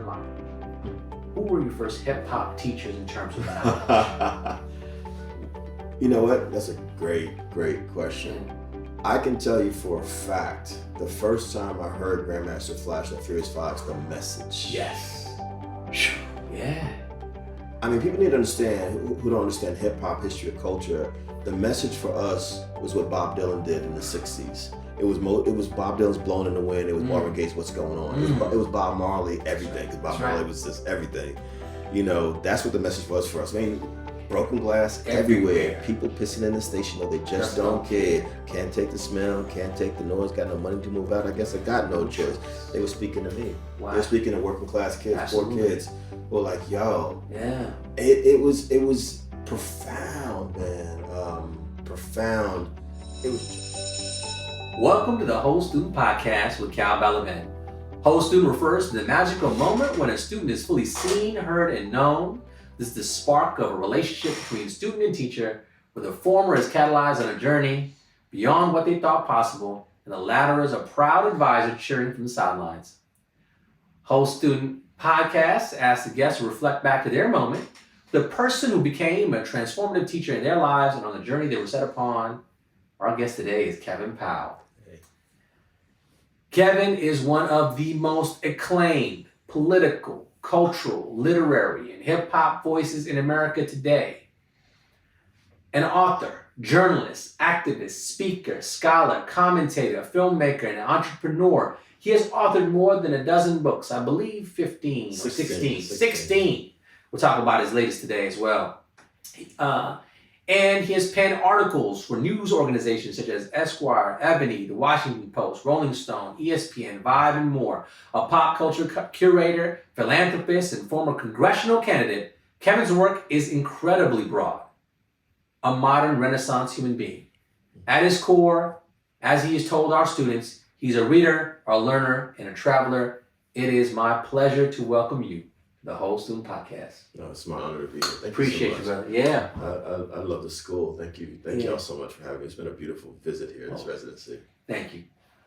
hop. Who were your first hip hop teachers in terms of knowledge? You know what? That's a great question. I can tell you for a fact, the first time I heard Grandmaster Flash and Furious 5's The Message. Yes. Yeah. I mean, people need to understand, who don't understand hip hop history or culture, The Message for us was what Bob Dylan did in the 60s. It was Bob Dylan's Blowing in the Wind. It was Marvin Gaye's What's Going On. It was Bob Marley, everything. Because Bob Marley was just everything. You know, that's what The Message was for us. I mean, broken glass everywhere. People pissing in the station, they just don't care. Can't take the smell, can't take the noise, got no money to move out. I guess I got no choice. They were speaking to me. Wow. They were speaking to working class kids, Absolutely. poor kids. Well, like, yo. Yeah. It was profound, man. Profound. It was. Welcome to the Whole Student Podcast with Cal Balaban. Whole Student refers to the magical moment when a student is fully seen, heard, and known. This is the spark of a relationship between student and teacher, where the former is catalyzed on a journey beyond what they thought possible, and the latter is a proud advisor cheering from the sidelines. Whole Student Podcast asks the guests to reflect back to their moment, the person who became a transformative teacher in their lives and on the journey they were set upon. Our guest today is Kevin Powell. Hey. Kevin is one of the most acclaimed political, cultural, literary, and hip-hop voices in America today. An author, journalist, activist, speaker, scholar, commentator, filmmaker, and entrepreneur. He has authored more than a dozen books, I believe 15 or 16. 16. We'll talk about his latest today as well. And he has penned articles for news organizations such as Esquire, Ebony, The Washington Post, Rolling Stone, ESPN, Vibe, and more. A pop culture curator, philanthropist, and former congressional candidate, Kevin's work is incredibly broad. A modern Renaissance human being. At his core, as he has told our students, he's a reader, a learner, and a traveler. It is my pleasure to welcome you to the Whole Student Podcast. No, it's my honor to be here. Thank Appreciate you you, so much. brother. Yeah. I love the school. Thank you all so much for having me. It's been a beautiful visit here, this residency. Thank you.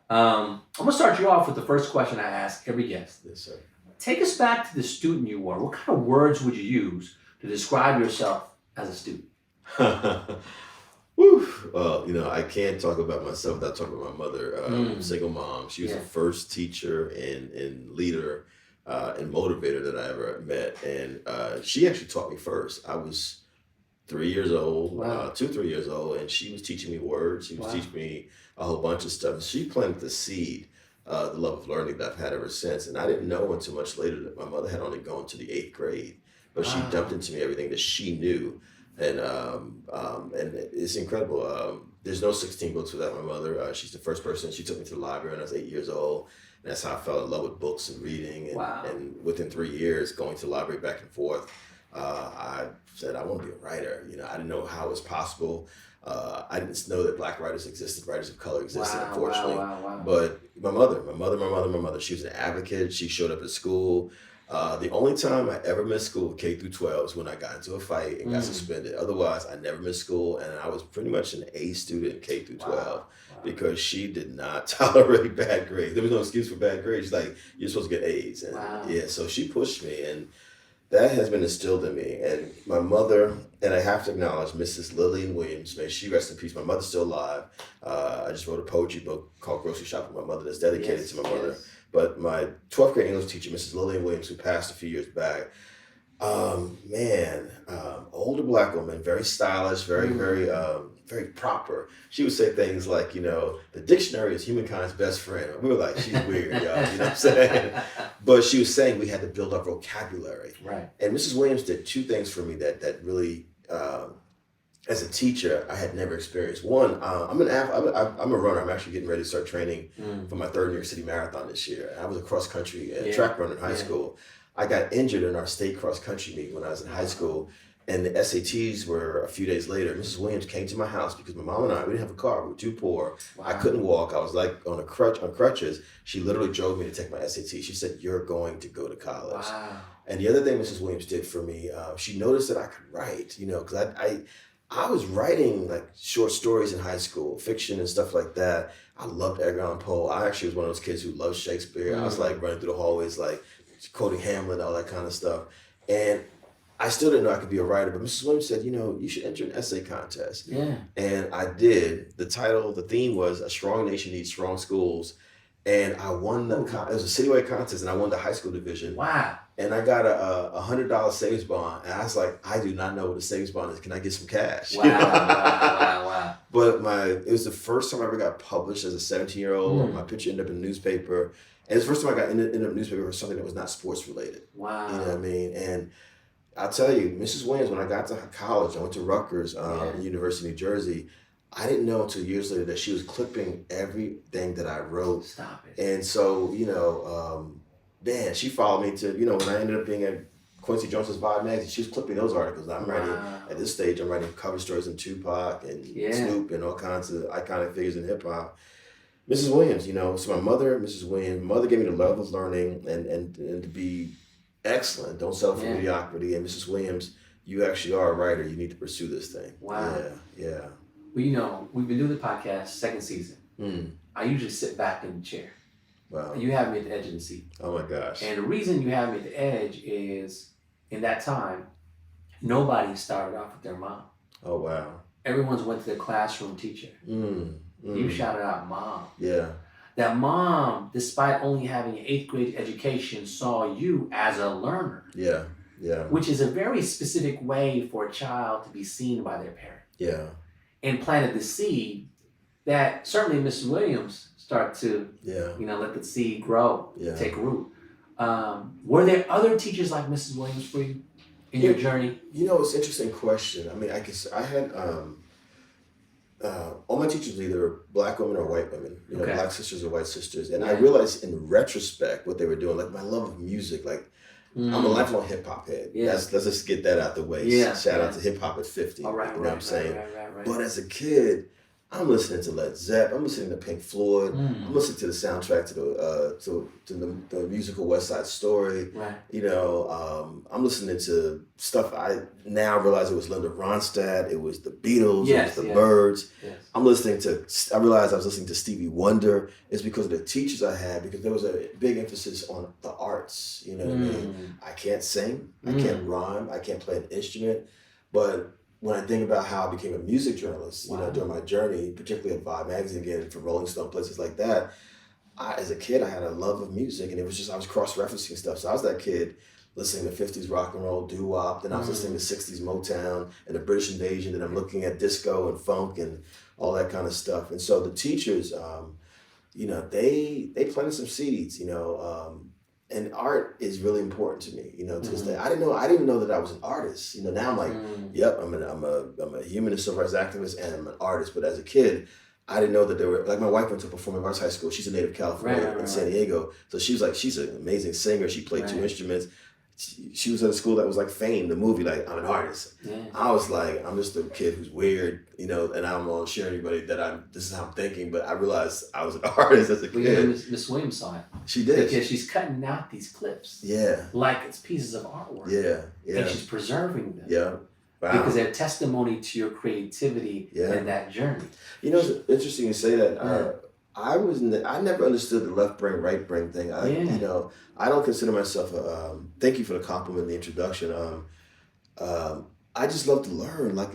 I'm going to start you off with the first question I ask every guest. Yes, sir. Take us back to the student you were. What kind of words would you use to describe yourself as a student? Woo. Well, you know, I can't talk about myself without talking about my mother. Single mom. She was the first teacher and leader and motivator that I ever met. And she actually taught me first. I was 3 years old, 3 years old, and she was teaching me words. She was teaching me a whole bunch of stuff. She planted the seed, the love of learning that I've had ever since. And I didn't know until much later that my mother had only gone to the 8th grade, but she dumped into me everything that she knew. And it's incredible. There's no 16 books without my mother. She's the first person. She took me to the library when I was 8 years old. And that's how I fell in love with books and reading. And within 3 years, going to the library back and forth, I said, I want to be a writer. You know, I didn't know how it was possible. I didn't know that Black writers existed, writers of color existed, unfortunately. But my mother, she was an advocate. She showed up at school. The only time I ever missed school, K through 12, was when I got into a fight and got suspended. Otherwise, I never missed school, and I was pretty much an A student K through 12 because she did not tolerate bad grades. There was no excuse for bad grades. She's like, you're supposed to get A's. And so she pushed me, and that has been instilled in me. And my mother, and I have to acknowledge Mrs. Lillian Williams, may she rest in peace. My mother's still alive. I just wrote a poetry book called Grocery Shop with My Mother that's dedicated to my mother. But my 12th grade English teacher, Mrs. Lillian Williams, who passed a few years back, older Black woman, very stylish, very proper. She would say things like, you know, the dictionary is humankind's best friend. We were like, she's weird, y'all, you know what I'm saying? But she was saying we had to build our vocabulary. Right. And Mrs. Williams did two things for me that really, as a teacher, I had never experienced. One, I'm a runner. I'm actually getting ready to start training for my third New York City Marathon this year. I was a cross country track runner in high school. I got injured in our state cross country meet when I was in high school, and the SATs were a few days later. Mrs. Williams came to my house because my mom and I, we didn't have a car. We were too poor. I couldn't walk. I was like on crutches. She literally drove me to take my SAT. She said, "You're going to go to college." And the other thing Mrs. Williams did for me, she noticed that I could write, you know, because I was writing like short stories in high school, fiction and stuff like that. I loved Edgar Allan Poe. I actually was one of those kids who loved Shakespeare. I was like running through the hallways like quoting Hamlet, all that kind of stuff. And I still didn't know I could be a writer, but Mrs. Williams said, you should enter an essay contest. Yeah. And I did. The theme was A Strong Nation Needs Strong Schools. And I won it was a citywide contest, and I won the high school division. Wow. And I got a $100 savings bond. And I was like, I do not know what a savings bond is. Can I get some cash? Wow. But it was the first time I ever got published as a 17-year-old. My picture ended up in the newspaper. And it's the first time I got ended up in the newspaper for something that was not sports related. Wow. You know what I mean? And I'll tell you, Mrs. Williams, when I got to college, I went to Rutgers, University of New Jersey. I didn't know until years later that she was clipping everything that I wrote. Stop it. And so, man, she followed me to, when I ended up being at Quincy Jones's Vibe magazine, she was clipping those articles. I'm writing, at this stage, I'm writing cover stories in Tupac and Snoop and all kinds of iconic figures in hip hop. Mrs. Williams, so my mother, Mrs. Williams, mother gave me the love of learning and to be excellent. Don't settle for mediocrity. And Mrs. Williams, you actually are a writer. You need to pursue this thing. Wow. Yeah. Well, we've been doing the podcast second season. I usually sit back in the chair. Wow. You have me at the edge of the seat. Oh my gosh. And the reason you have me at the edge is in that time, nobody started off with their mom. Oh wow. Everyone's went to the classroom teacher. You shouted out mom. Yeah. That mom, despite only having an 8th grade education, saw you as a learner. Yeah. Which is a very specific way for a child to be seen by their parent. Yeah. And planted the seed that certainly Mrs. Williams started to, let the seed grow, take root. Were there other teachers like Mrs. Williams for you in your journey? It's an interesting question. I mean, I had all my teachers were either black women or white women, black sisters or white sisters. And I realized in retrospect what they were doing, like my love of music, like I'm a lifelong hip hop head. Yeah. Let's just get that out the way. Shout out to hip hop at 50. All right, you know what I'm saying? Right. But as a kid, I'm listening to Led Zeppelin. I'm listening to Pink Floyd. I'm listening to the soundtrack to the musical West Side Story. Right. I'm listening to stuff I now realize it was Linda Ronstadt. It was the Beatles. It was the Byrds. Yes. I realized I was listening to Stevie Wonder. It's because of the teachers I had, because there was a big emphasis on the arts. You know what I mean? I can't sing. I can't rhyme. I can't play an instrument. But when I think about how I became a music journalist, during my journey, particularly at Vibe magazine, again, for Rolling Stone, places like that, as a kid, I had a love of music, and it was just, I was cross-referencing stuff. So I was that kid listening to 50s rock and roll, doo-wop, then I was listening to 60s Motown and the British Invasion, and I'm looking at disco and funk and all that kind of stuff. And so the teachers, they planted some seeds, and art is really important to me, to this day. I didn't even know that I was an artist. Now I'm like, yep, I'm a human and civil rights activist, and I'm an artist. But as a kid, I didn't know that there were, like, my wife went to performing arts high school. She's a native California in San Diego. So she's an amazing singer. She played 2 instruments. She was at a school that was like Fame, the movie, like, I'm an artist. Yeah. I was like, I'm just a kid who's weird, and I don't want to share anybody that this is how I'm thinking, but I realized I was an artist as a kid. Miss Williams saw it. She did. Because she's cutting out these clips. Yeah. Like it's pieces of artwork. Yeah. And she's preserving them. Yeah. Wow. Because they're testimony to your creativity and that journey. It's interesting you say that. I never understood the left brain, right brain thing. I don't consider myself thank you for the compliment, the introduction. I just love to learn. Like,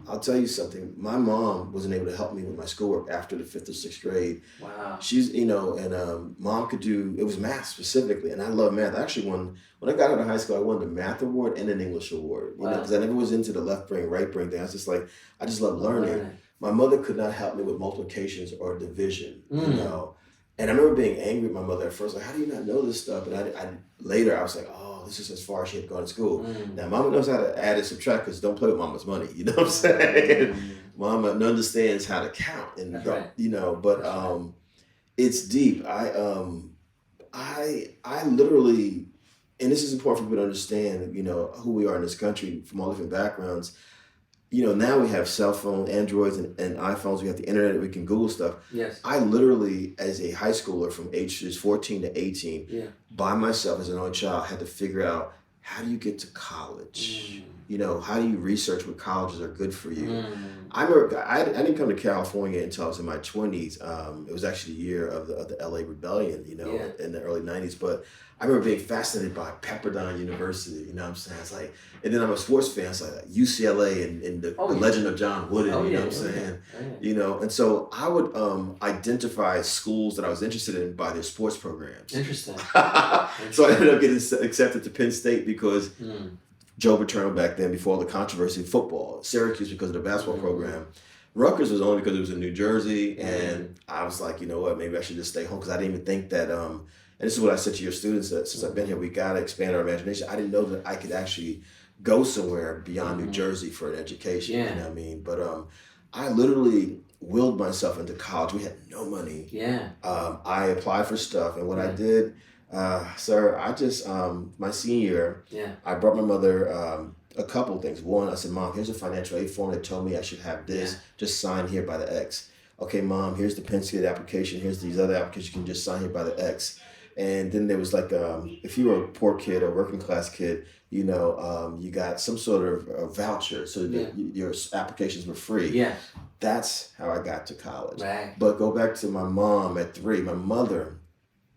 I'll tell you something. My mom wasn't able to help me with my schoolwork after the 5th or 6th grade. Wow. She's, mom could do, it was math specifically, and I love math. Actually, when I got out of high school, I won the math award and an English award, because I never was into the left brain, right brain thing. I was just like, I just love learning. My mother could not help me with multiplications or division, And I remember being angry at my mother at first, like, how do you not know this stuff? And later I was like, oh, this is as far as she had gone to school. Now, mama knows how to add and subtract, because don't play with mama's money. You know what I'm saying? Mama understands how to count, and but it's deep. I literally, and this is important for people to understand, who we are in this country from all different backgrounds. Now we have cell phones, Androids, and iPhones. We have the internet. We can Google stuff. Yes. I literally, as a high schooler from ages 14 to 18, by myself as an only child, had to figure out, how do you get to college? how do you research what colleges are good for you? Mm. I remember I didn't come to California until I was in my 20s. It was actually the year of the LA Rebellion, in the early 90s. But I remember being fascinated by Pepperdine University, you know what I'm saying? It's like, and then I'm a sports fan, so like UCLA and the Legend of John Wooden, you know what I'm saying? And so I would identify schools that I was interested in by their sports programs. Interesting. So I ended up getting accepted to Penn State because Joe Paterno back then, before all the controversy in football, Syracuse because of the basketball program. Rutgers was only because it was in New Jersey, and I was like, you know what, maybe I should just stay home because I didn't even think that, and this is what I said to your students, that since I've been here, we got to expand our imagination. I didn't know that I could actually go somewhere beyond New Jersey for an education, you know what I mean? But I literally willed myself into college. We had no money. I applied for stuff, and what I did, sir, I just, my senior year, I brought my mother a couple things. One, I said, Mom, here's a financial aid form that told me I should have this. Just sign here by the X. Okay, Mom, here's the Penn State application. Here's these other applications. You can just sign here by the X. And then there was like, if you were a poor kid or working class kid, you got some sort of voucher so that your applications were free. That's how I got to college. Right. But go back to my mom at 3. My mother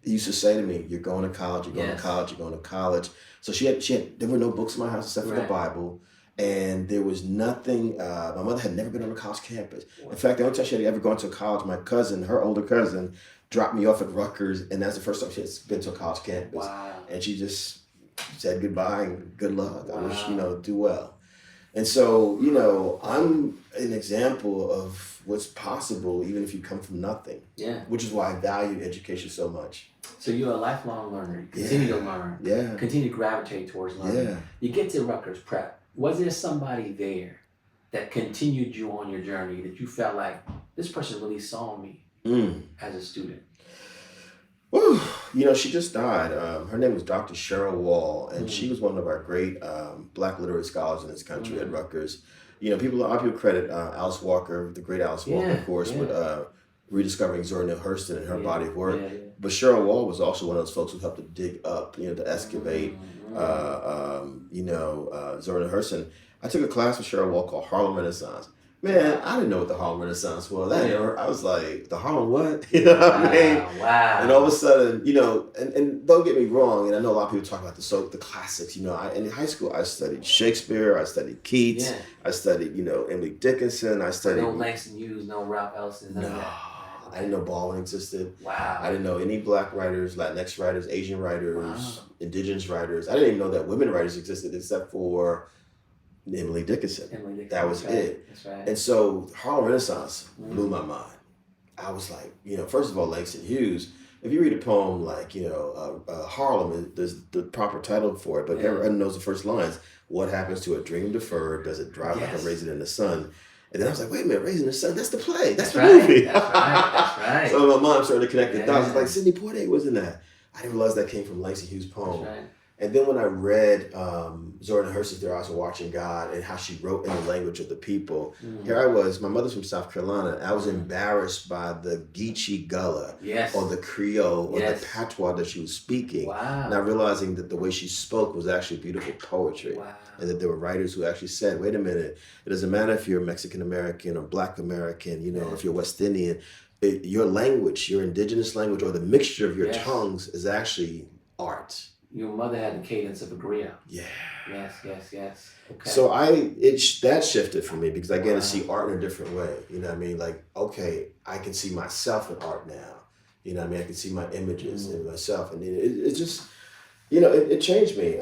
used to say to me, you're going to college, you're going to college, you're going to college. So there were no books in my house except for the Bible. And there was nothing, my mother had never been on a college campus. In fact, the only time she had ever gone to college, my cousin, her older cousin, dropped me off at Rutgers, and that's the first time she had been to a college campus. Wow. And she just said goodbye and good luck. I wish, do well. And so, I'm an example of what's possible even if you come from nothing. Which is why I value education so much. So you're a lifelong learner. You continue to learn. Continue to gravitate towards learning. You get to Rutgers Prep. Was there somebody there that continued you on your journey that you felt like, this person really saw me as a student? Whew. She just died. Her name was Dr. Cheryl Wall, and she was one of our great Black literary scholars in this country at Rutgers. A lot of people credit Alice Walker, the great Alice Walker, of course, with rediscovering Zora Neale Hurston and her body of work. But Cheryl Wall was also one of those folks who helped to dig up, to excavate, Zora Neale Hurston. I took a class with Cheryl Wall called Harlem Renaissance. Man, I didn't know what the Harlem Renaissance was. I was like, the Harlem what? You know what I mean? Wow. And all of a sudden, and don't get me wrong, and I know a lot of people talk about the classics. In high school, I studied Shakespeare, I studied Keats, I studied, Emily Dickinson, I studied... No Langston Hughes, no Ralph Ellison, none of that. I didn't know Baldwin existed. Wow. I didn't know any Black writers, Latinx writers, Asian writers, Indigenous writers. I didn't even know that women writers existed except for Emily Dickinson. That was it. That's right. And so Harlem Renaissance blew my mind. I was like, first of all, Langston Hughes, if you read a poem like, Harlem, there's the proper title for it, but everyone knows the first lines. What happens to a dream deferred? Does it drive like a raisin in the sun? And then I was like, wait a minute, Raisin in the Sun, that's the play. That's the movie. That's right. So my mom started to connect the dots. It's like, Sidney Poitier was in that. I didn't realize that came from Langston Hughes' poem. That's right. And then when I read Zora Neale Hurston's Their Eyes Were Watching God and how she wrote in the language of the people, here I was, my mother's from South Carolina, and I was embarrassed by the Geechee Gullah or the Creole or the patois that she was speaking. Wow. Not realizing that the way she spoke was actually beautiful poetry. Wow. And that there were writers who actually said, wait a minute, it doesn't matter if you're Mexican American or Black American, if you're West Indian, your language, your indigenous language, or the mixture of your tongues is actually art. Your mother had the cadence of a griot. Yeah. Yes. Okay. So that shifted for me because I get to see art in a different way. You know what I mean? Like, okay, I can see myself in art now. You know what I mean? I can see my images in myself. And it just, it changed me.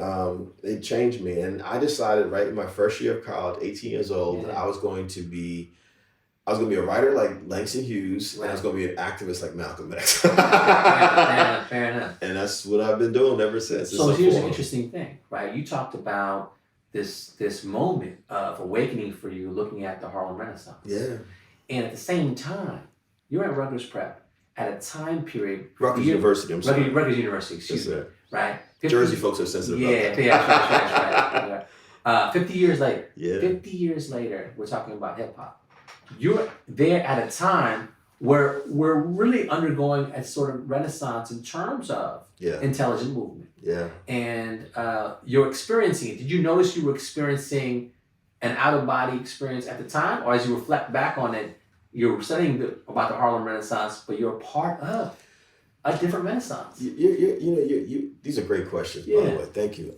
It changed me. And I decided right in my first year of college, 18 years old, that I was going to be a writer like Langston Hughes, and I was going to be an activist like Malcolm X. Fair enough. And that's what I've been doing ever since. So here's an interesting thing, right? You talked about this moment of awakening for you looking at the Harlem Renaissance. Yeah. And at the same time, you're at Rutgers Prep at a time period... Rutgers University, I'm sorry. Rutgers University, excuse me. Right? Jersey folks are sensitive about that. Yeah, that's right. 50 years later. Yeah. 50 years later, we're talking about hip-hop. You're there at a time we're really undergoing a sort of renaissance in terms of Yeah. intelligent movement. Yeah. And you're experiencing it. Did you notice you were experiencing an out-of-body experience at the time? Or as you reflect back on it, you're studying about the Harlem Renaissance, but you're a part of a different Renaissance. These are great questions, by the way. Thank you.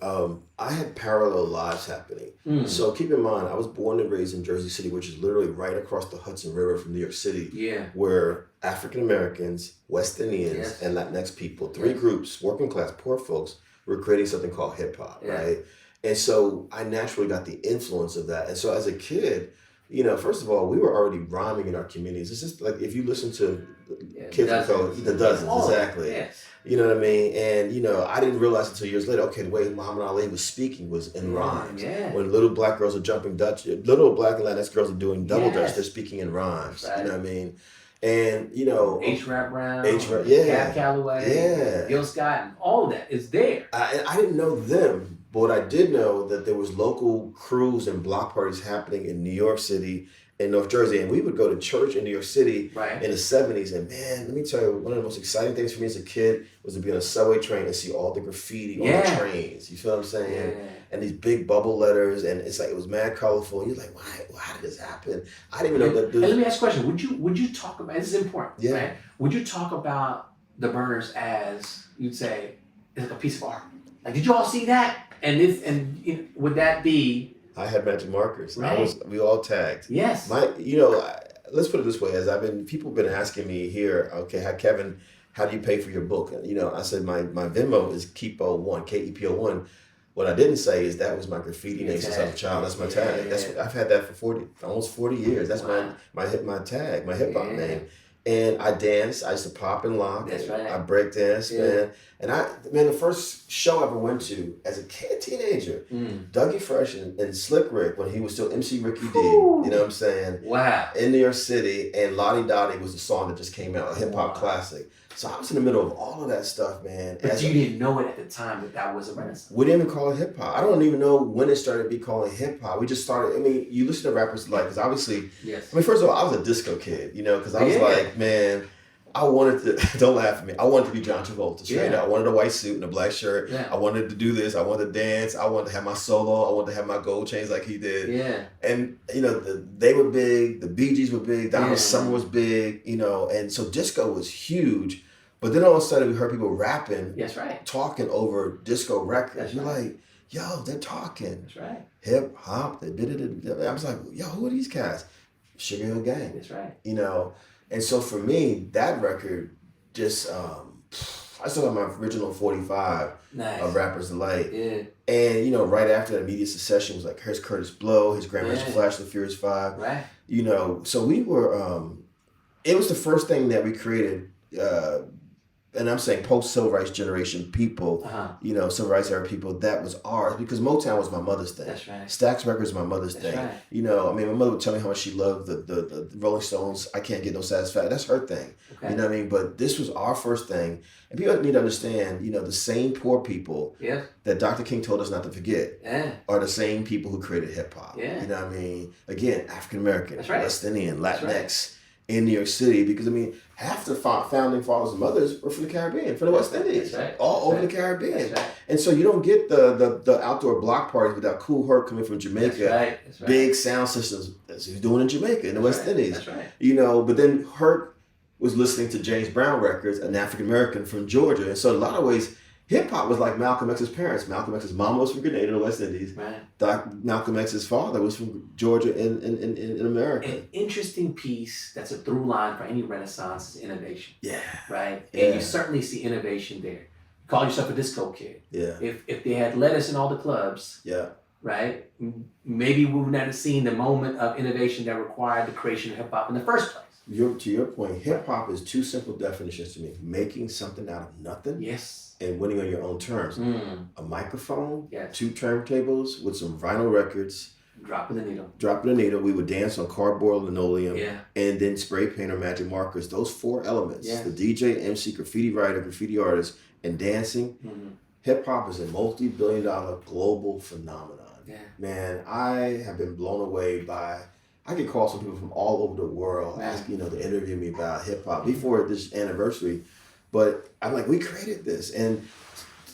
I had parallel lives happening. So keep in mind, I was born and raised in Jersey City, which is literally right across the Hudson River from New York City, where African Americans, West Indians, and Latinx people, three groups, working class, poor folks, were creating something called hip hop, right? And so I naturally got the influence of that. And so as a kid, first of all, we were already rhyming in our communities. It's just like if you listen to kids the dozens, exactly. Yes. You know what I mean? And, I didn't realize until years later, okay, the way Muhammad Ali was speaking was in rhymes. When little black girls are jumping Dutch, little black and Latinx girls are doing double Dutch, they're speaking in rhymes. Right. You know what I mean? And, H-Rap Brown, Cab Calloway, Gil Scott, and all of that is there. I didn't know them, but I did know that there was local crews and block parties happening in New York City and North Jersey. And we would go to church in New York City in the 70s. And man, let me tell you, one of the most exciting things for me as a kid was to be on a subway train and see all the graffiti on the trains. You feel what I'm saying? And these big bubble letters, and it's like it was mad colorful. And you're like, why? How did this happen? I didn't even know that. Let me ask you a question. Would you talk about, this is important, right? Would you talk about the burners as, you'd say, it's like a piece of art? Like, did you all see that? And would that be? I had magic markers. Right. We all tagged. Yes. Let's put it this way: people have been asking me here, okay, Kevin, how do you pay for your book? And, I said my Venmo is Kepo1, Kepo1. What I didn't say is that was my graffiti name since I was a child. That's my tag. I've had that for almost 40 years. That's my tag, my hip hop name. And I danced. I used to pop and lock. That's right. I break dance, man. And the first show I ever went to as a teenager, Dougie Fresh and Slick Rick, when he was still MC Ricky D, you know what I'm saying? Wow. In New York City, and Lottie Dottie was the song that just came out, a hip hop classic. So I was in the middle of all of that stuff, man. But you didn't know it at the time that was a renaissance. We didn't even call it hip hop. I don't even know when it started to be called hip hop. We just started. You listen to rappers because obviously, first of all, I was a disco kid, because I was like, man, I wanted to, don't laugh at me, I wanted to be John Travolta, straight out. I wanted a white suit and a black shirt. I wanted to do this. I wanted to dance. I wanted to have my solo. I wanted to have my gold chains like he did. And, they were big. The Bee Gees were big. Donna Summer was big, and so disco was huge. But then all of a sudden we heard people rapping, talking over disco records. You're like, yo, they're talking. That's right. Hip hop. I was like, yo, who are these guys? Sugar Hill Gang. That's right. And so for me, that record just, I still have my original 45 of Rapper's Delight. Yeah. And, right after that, Immediate Succession was like, here's Curtis Blow, his Grandmaster Flash, the Furious Five. Right. So we were, it was the first thing that we created, and I'm saying post-civil rights generation people, civil rights era people, that was ours, because Motown was my mother's thing. That's right. Stax Records was my mother's thing. Right. My mother would tell me how much she loved the Rolling Stones, I Can't Get No Satisfaction. That's her thing. Okay. You know what I mean? But this was our first thing. And people need to understand, the same poor people that Dr. King told us not to forget are the same people who created hip-hop. Yeah. You know what I mean? Again, African-American, West Indian, Latinx. In New York City, because half the founding fathers and mothers were from the Caribbean, from the West Indies, all over the Caribbean. And so you don't get the outdoor block parties without Cool Herc coming from Jamaica, That's right. Big sound systems, as he's doing in Jamaica, in the West Indies. That's right. But then Herc was listening to James Brown records, an African American from Georgia. And so in a lot of ways, hip hop was like Malcolm X's parents. Malcolm X's mom was from Grenada in the West Indies. Right. Malcolm X's father was from Georgia in America. An interesting piece that's a through line for any Renaissance is innovation. Yeah. Right? Yeah. And you certainly see innovation there. You call yourself a disco kid. Yeah. If they had lettuce in all the clubs, right, maybe we would not have seen the moment of innovation that required the creation of hip hop in the first place. To your point, hip hop is two simple definitions to me: making something out of nothing. Yes. And winning on your own terms. A microphone, 2 turntables with some vinyl records. Dropping the needle. We would dance on cardboard linoleum. Yeah. And then spray paint or magic markers. Those 4 elements: the DJ, MC, graffiti writer, graffiti artist, and dancing. Hip hop is a multi-billion-dollar global phenomenon. Yeah. Man, I have been blown away by I get calls from people from all over the world asking, to interview me about hip hop before this anniversary. But I'm like, we created this. And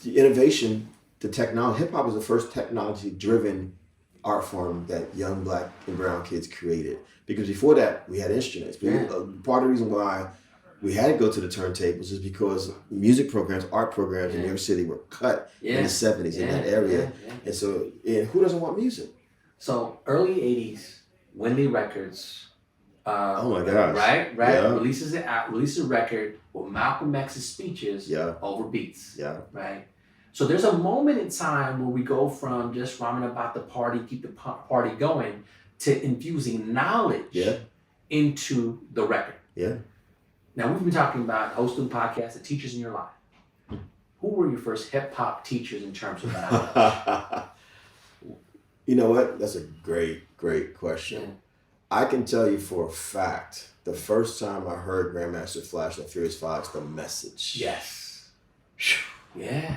the innovation, the technology, hip hop was the first technology driven art form that young black and brown kids created. Because before that, we had instruments. Part of the reason why we had to go to the turntables is because music programs, art programs in New York City were cut in the 70s in that area. And so, who doesn't want music? So early 80s, Wendy Records, oh my gosh. Right? Releases a record with Malcolm X's speeches over beats. Right? So there's a moment in time where we go from just rhyming about the party, keep the party going, to infusing knowledge into the record. Now, we've been talking about hosting podcasts, the teachers in your life. Who were your first hip hop teachers in terms of knowledge? You know what? That's a great question. I can tell you for a fact, the first time I heard Grandmaster Flash and Furious Fox, The Message. Yes. Yeah.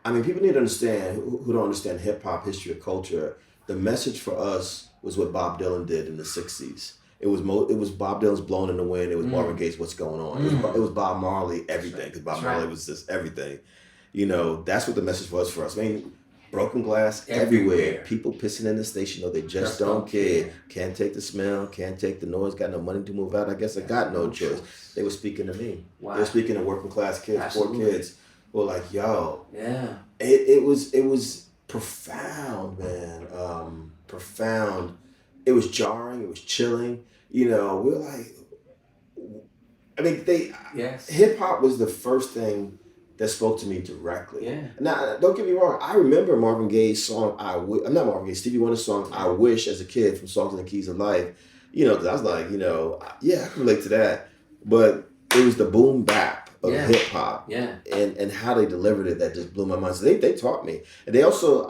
I mean, people need to understand, who don't understand hip hop history or culture, The Message for us was what Bob Dylan did in the 60s. It was Bob Dylan's Blowing in the Wind. It was Marvin Gaye's What's Going On. It was Bob Marley, everything, because Bob Marley was just everything. That's what The Message was for us. I mean, broken glass everywhere. People pissing in the station. They just don't care. Can't take the smell. Can't take the noise. Got no money to move out. I guess I got no choice. They were speaking to me. Wow. They were speaking to working class kids, poor kids. Were like, yo. Yeah. It was profound, man. Profound. It was jarring. It was chilling. We're like, I mean, hip hop was the first thing that spoke to me directly. Yeah. Now, don't get me wrong. I remember Marvin Gaye's song, not Marvin Gaye, Stevie Wonder's song, I Wish, as a kid from Songs and the Keys of Life. Because I was like, I can relate to that. But it was the boom bap of hip hop. Yeah. And how they delivered it that just blew my mind. So they taught me. And they also,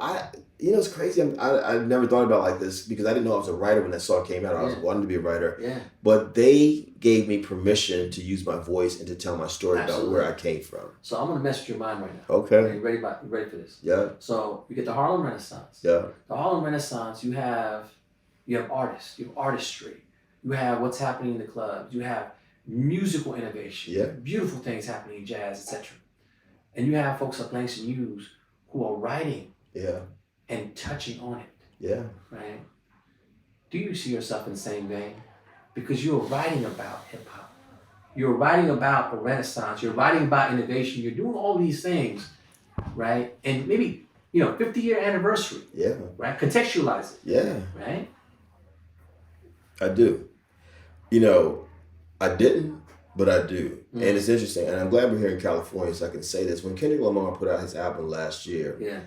it's crazy. I never thought about it like this because I didn't know I was a writer when that song came out. I was wanting to be a writer. Yeah. But they gave me permission to use my voice and to tell my story about where I came from. So I'm going to mess with your mind right now. Okay. Are you ready for this? Yeah. So you get the Harlem Renaissance. Yeah. The Harlem Renaissance, you have artists, you have artistry, you have what's happening in the clubs, you have musical innovation, beautiful things happening in jazz, etc. And you have folks like Langston Hughes who are writing and touching on it. Yeah. Right? Do you see yourself in the same vein? Because you're writing about hip hop. You're writing about a renaissance. You're writing about innovation. You're doing all these things, right? And maybe, 50-year anniversary. Yeah. Right? Contextualize it. Yeah. Right? I do. I didn't, but I do. And it's interesting. And I'm glad we're here in California so I can say this. When Kendrick Lamar put out his album last year,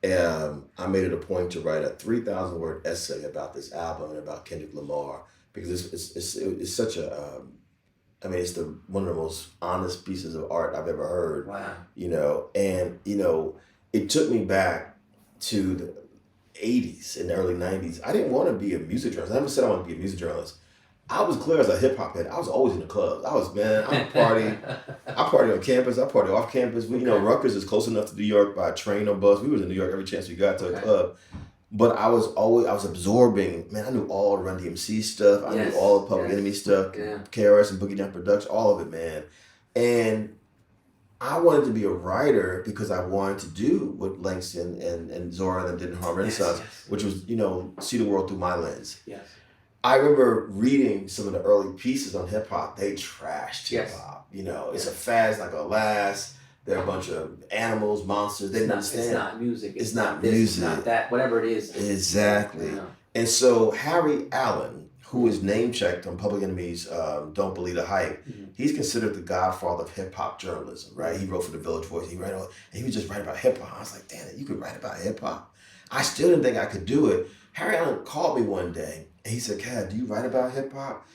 I made it a point to write a 3,000-word essay about this album and about Kendrick Lamar because it's such a, it's one of the most honest pieces of art I've ever heard. Wow. It took me back to the 80s and the early 90s. I didn't want to be a music journalist. I never said I wanted to be a music journalist. I was clear as a hip hop head. I was always in the clubs. I'm partying. I party on campus. I party off campus. Rutgers is close enough to New York by train or bus. We was in New York every chance we got to a club. But I was absorbing, man, I knew all the Run DMC stuff. I knew all the Public Enemy stuff, KRS and Boogie Down Production, all of it, man. And I wanted to be a writer because I wanted to do what Langston and Zora and them did in Harlem Renaissance, which was, see the world through my lens. Yes. I remember reading some of the early pieces on hip hop. They trashed hip hop. It's a fad, like a last. They're a bunch of animals, monsters. They didn't understand. It's not music. It's not music. It's not that. Whatever it is. Exactly. And so Harry Allen, who is name checked on Public Enemy's "Don't Believe the Hype," he's considered the godfather of hip hop journalism. Right? He wrote for the Village Voice. He would just write about hip hop. I was like, damn it, you could write about hip hop. I still didn't think I could do it. Harry Allen called me one day. And he said, Kat, do you write about hip hop?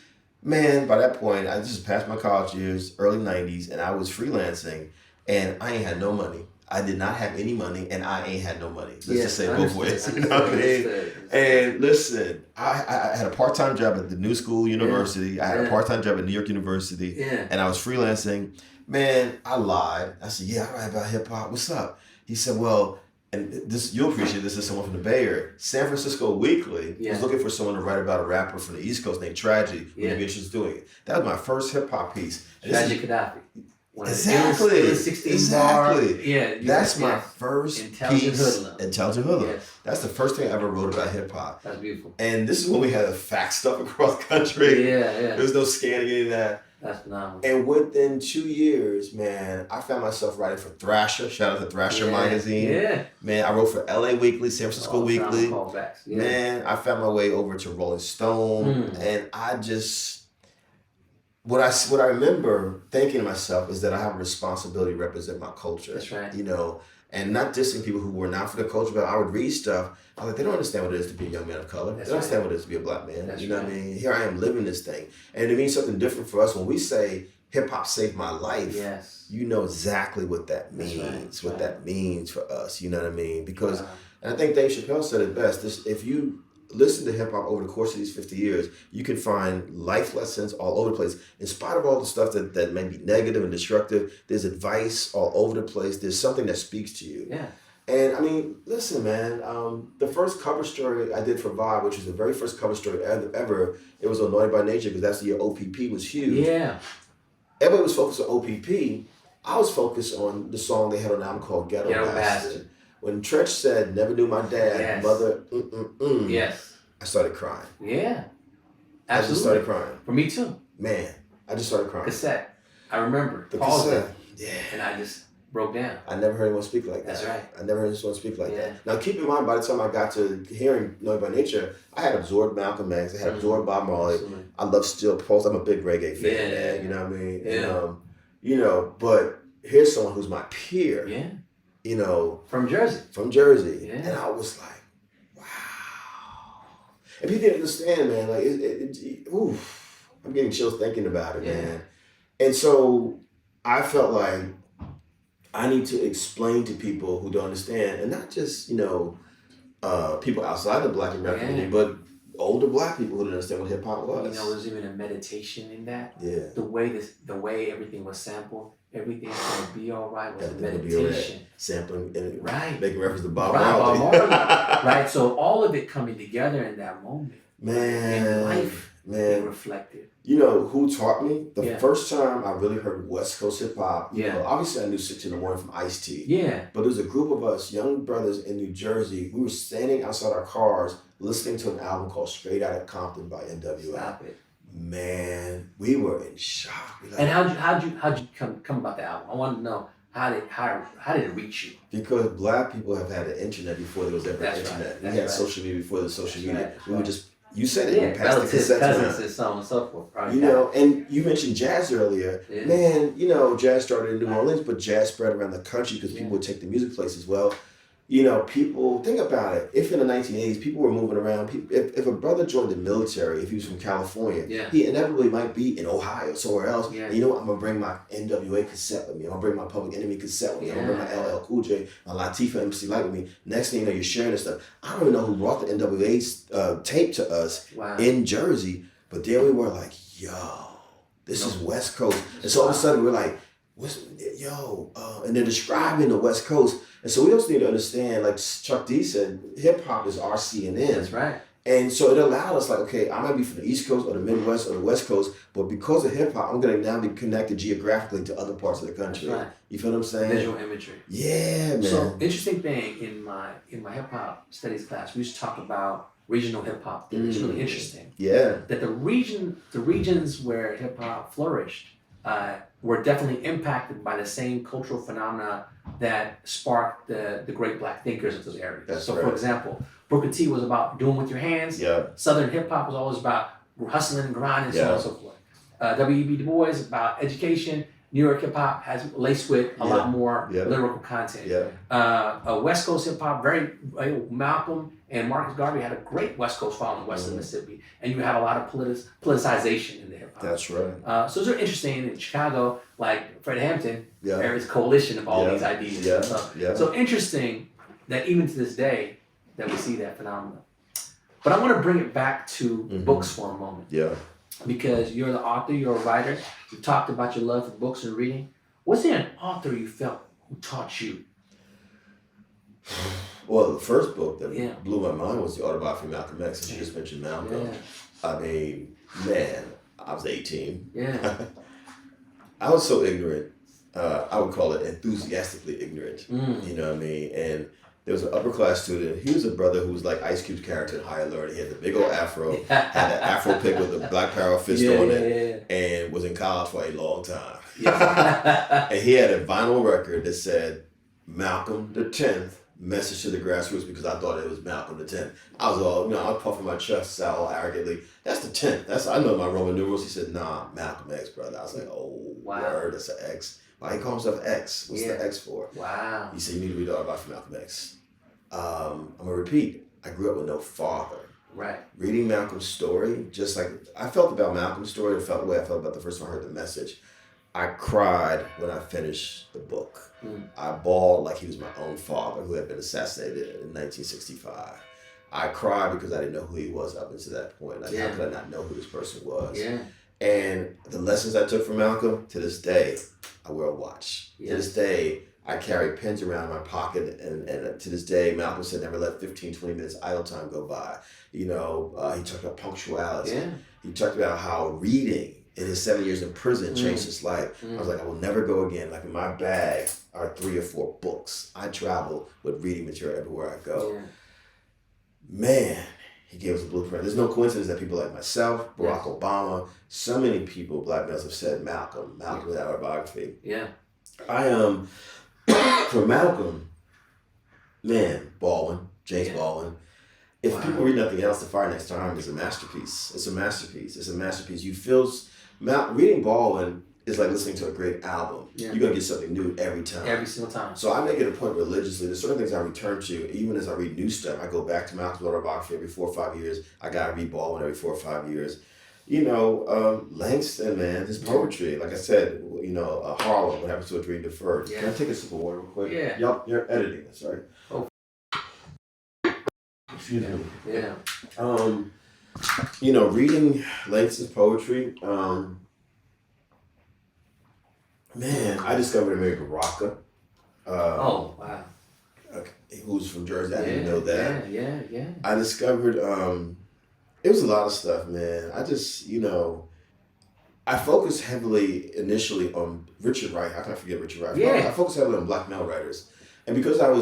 Man, by that point, I just passed my college years, early 90s, and I was freelancing, and I ain't had no money. I did not have any money, and I ain't had no money. Let's just say it both ways. You know what I mean? And listen, I had a part-time job at the New School University. I had a part-time job at New York University, and I was freelancing. Man, I lied. I said, I write about hip hop. What's up? He said, well, and this you'll appreciate this as someone from the Bay Area. San Francisco Weekly was looking for someone to write about a rapper from the East Coast named Tragedy. Would you be interested in doing it? That was my first hip hop piece. Tragedy Gaddafi. Exactly. Yeah. That's my first Intelligent piece. Hoodlum. Intelligent Hoodlum. Yes. That's the first thing I ever wrote about hip hop. That's beautiful. And this is when we had to fax stuff across the country. Yeah. There was no scanning any of that. That's phenomenal. And within 2 years, man, I found myself writing for Thrasher. Shout out to Thrasher magazine. Yeah. Man, I wrote for LA Weekly, San Francisco Weekly. Yeah. Man, I found my way over to Rolling Stone. And I just, what I remember thinking to myself is that I have a responsibility to represent my culture. That's right. You know, and not dissing people who were not for the culture, but I would read stuff. I was like, they don't understand what it is to be a young man of color. They don't understand what it is to be a black man. You know what I mean? Here I am living this thing. And it means something different for us. When we say hip hop saved my life, you know exactly what that means, that means for us. You know what I mean? Because, and I think Dave Chappelle said it best, if you listen to hip hop over the course of these 50 years, you can find life lessons all over the place. In spite of all the stuff that may be negative and destructive, there's advice all over the place. There's something that speaks to you. Yeah. And I mean, listen, man, the first cover story I did for Vibe, which was the very first cover story ever, it was Anointed by Nature, because that's the year OPP was huge. Yeah. Everybody was focused on OPP. I was focused on the song they had on the album called Ghetto Bastard. When Tretch said, never knew my dad, mother, I started crying. Yeah. Absolutely. I just started crying. For me too. Man, I just started crying. Cassette. I remember. The cassette. Yeah. And I just broke down. I never heard anyone speak like that. That's right. I never heard anyone speak like that. Now, keep in mind, by the time I got to hearing Anointed by Nature, I had absorbed Malcolm X. I had absorbed Bob Marley. Absolutely. I love Steel Pulse. I'm a big reggae fan, man. You know what I mean? Yeah. And, you know, but here's someone who's my peer. Yeah. You know. From Jersey. Yeah. And I was like, wow. And people didn't understand, man. Like, oof. I'm getting chills thinking about it, man. And so I felt like I need to explain to people who don't understand, and not just, you know, people outside the black and brown community, but older black people who didn't understand what hip hop was. You know, there's even a meditation in that. Yeah. The way everything was sampled, everything's gonna be all right was a meditation. Sampling and making reference to Bob Marley. Right. So all of it coming together in that moment. Man. In life. Man. Reflected. You know who taught me? The first time I really heard West Coast hip hop, you know, obviously I knew 6 in the Morning from Ice-T. Yeah. But there was a group of us, young brothers in New Jersey, we were standing outside our cars listening to an album called Straight Outta Compton by NWA. Stop it. Man, we were in shock. Like, and how'd you come about the album? I want to know how did it reach you? Because black people have had the internet before there was ever internet. We had social media before the social media. We would just, you said it, we passed the cassette cousins and so on and so forth. Right. You know, and you mentioned jazz earlier. Yeah. Man, you know, jazz started in New Orleans, but jazz spread around the country because people would take the music places. Well, you know, people, think about it. If in the 1980s, people were moving around, if a brother joined the military, if he was from California, he inevitably might be in Ohio, somewhere else. And you know what? I'm going to bring my NWA cassette with me. I'm going to bring my Public Enemy cassette with me. I'm going to bring my LL Cool J, my Latifah MC Light with me. Next thing you know, you're sharing this stuff. I don't even know who brought the NWA tape to us in Jersey, but there we were like, yo, this is West Coast. And so all of a sudden we're like, and they're describing the West Coast. And so we also need to understand, like Chuck D said, hip hop is our CNN. That's right. And so it allowed us, like, okay, I might be from the East Coast or the Midwest or the West Coast, but because of hip hop, I'm going to now be connected geographically to other parts of the country. That's right. You feel what I'm saying? Visual imagery. Yeah, man. So interesting thing in my hip hop studies class, we used to talk about regional hip hop. It's really interesting. Yeah. That the regions where hip hop flourished were definitely impacted by the same cultural phenomena that sparked the great black thinkers of those areas. For example, Booker T was about doing with your hands. Yeah. Southern hip hop was always about hustling and grinding, so on and so forth. W.E.B. Du Bois about education. New York hip hop has laced with a lot more lyrical content. West Coast hip hop, Malcolm and Marcus Garvey had a great West Coast following west of Mississippi, and you had a lot of politicization in the hip hop. That's right. So those are interesting. In Chicago, like Fred Hampton, there is a coalition of all these ideas. So interesting that even to this day that we see that phenomenon. But I want to bring it back to books for a moment. Yeah. Because you're the author, you're a writer. You talked about your love for books and reading. Was there an author you felt who taught you? Well, the first book that Yeah. blew my mind was the autobiography of Malcolm X, and she just mentioned Malcolm. Yeah. I mean, man, I was 18. Yeah. I was so ignorant. I would call it enthusiastically ignorant. Mm. You know what I mean? And there was an upper class student. He was a brother who was like Ice Cube's character in Higher Learning. He had the big old afro, had that afro pick with the Black Power fist on it, and was in college for a long time. Yeah. And he had a vinyl record that said Malcolm the 10th, Message to the Grassroots, because I thought it was Malcolm the 10th. I was all, I was puffing my chest out all arrogantly. That's the 10th. I know my Roman numerals. He said, nah, Malcolm X, brother. I was like, oh, wow. Word, that's an X. Why he calls himself X? What's the X for? Wow. He said, you need to read all about Malcolm X. I'm going to repeat. I grew up with no father. Right. Reading Malcolm's story, just like I felt about Malcolm's story, I felt the way I felt about the first time I heard the message. I cried when I finished the book. I bawled like he was my own father who had been assassinated in 1965. I cried because I didn't know who he was up until that point. Like, how could I not know who this person was? Yeah. And the lessons I took from Malcolm, to this day, I wear a watch. Yes. To this day, I carry pens around in my pocket. And to this day, Malcolm said never let 15, 20 minutes idle time go by. He talked about punctuality. Yeah. He talked about how reading in his 7 years in prison changed his life. I was like, I will never go again. Like in my bag are 3 or 4 books. I travel with reading material everywhere I go. Yeah. Man, he gave us a blueprint. There's no coincidence that people like myself, Barack Obama, so many people, black males, have said Malcolm in that autobiography. Yeah. For Malcolm, man, James Baldwin. If people read nothing else, The Fire Next Time is a masterpiece. It's a masterpiece. You feel reading Baldwin is like listening to a great album. Yeah. You're gonna get something new every time. Every single time. So I make it a point religiously. There's certain things I return to, even as I read new stuff. I go back to Malcolm's autobiography every 4 or 5 years. I gotta read Baldwin every 4 or 5 years. Langston, man, his poetry. Like I said, Harlem, What Happens to a Dream Deferred. Yeah. Can I take a sip of water real quick? Yeah. Yup, you're editing it, sorry. Oh. Excuse me. Yeah. Reading Langston's poetry, man, I discovered America Baraka. Oh, wow. Who's from Jersey, I didn't know that. Yeah. I discovered, it was a lot of stuff, man. I just, I focused heavily initially on Richard Wright. How can I forget Richard Wright? Yeah. I focused heavily on black male writers. And because I'm